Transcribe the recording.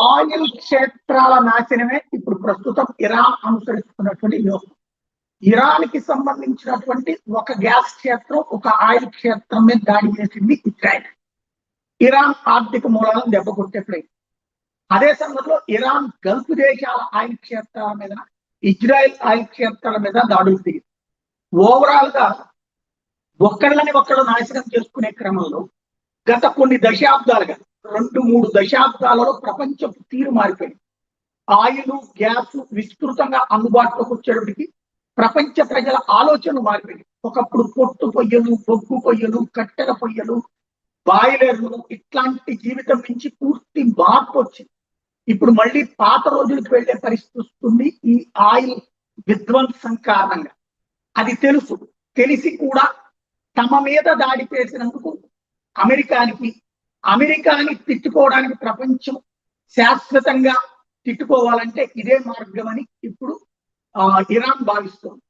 Oil క్షేత్రాల నాశనమే ఇప్పుడు ప్రస్తుతం ఇరాన్ అనుసరిస్తున్నటువంటి వ్యూహం. ఇరాన్ కి సంబంధించినటువంటి ఒక గ్యాస్ క్షేత్రం, ఒక ఆయిల్ క్షేత్రం మీద దాడి చేసింది ఇజ్రాయెల్. ఇరాన్ ఆర్థిక మూలాలను దెబ్బకొట్టేట్లేదు. అదే సమయంలో ఇరాన్ గల్ఫ్ దేశాల ఆయిల్ క్షేత్రాల మీద, ఇజ్రాయెల్ ఆయిల్ క్షేత్రాల మీద దాడులు దిగింది. ఓవరాల్ గా ఒక్కళ్ళని ఒక్కళ్ళు నాశనం చేసుకునే క్రమంలో గత కొన్ని దశాబ్దాలుగా 2-3 దశాబ్దాలలో ప్రపంచపు తీరు మారిపోయింది. ఆయిల్, గ్యాస్ విస్తృతంగా అందుబాటులోకి వచ్చేటికి ప్రపంచ ప్రజల ఆలోచనలు మారిపోయింది. ఒకప్పుడు పొట్టు పొయ్యలు, బొగ్గు పొయ్యలు, కట్టెల పొయ్యలు, బాయిలర్లు ఇట్లాంటి జీవితం నుంచి పూర్తి మార్పు వచ్చింది. ఇప్పుడు మళ్ళీ పాత రోజులకు వెళ్లే పరిస్థితి వస్తుంది ఈ ఆయిల్ విధ్వంసం కారణంగా. అది తెలిసి కూడా తమ మీద దాడి చేసినందుకు అమెరికాని తిట్టుకోవడానికి ప్రపంచం శాశ్వతంగా తిట్టుకోవాలంటే ఇదే మార్గం అని ఇప్పుడు ఇరాన్ భావిస్తోంది.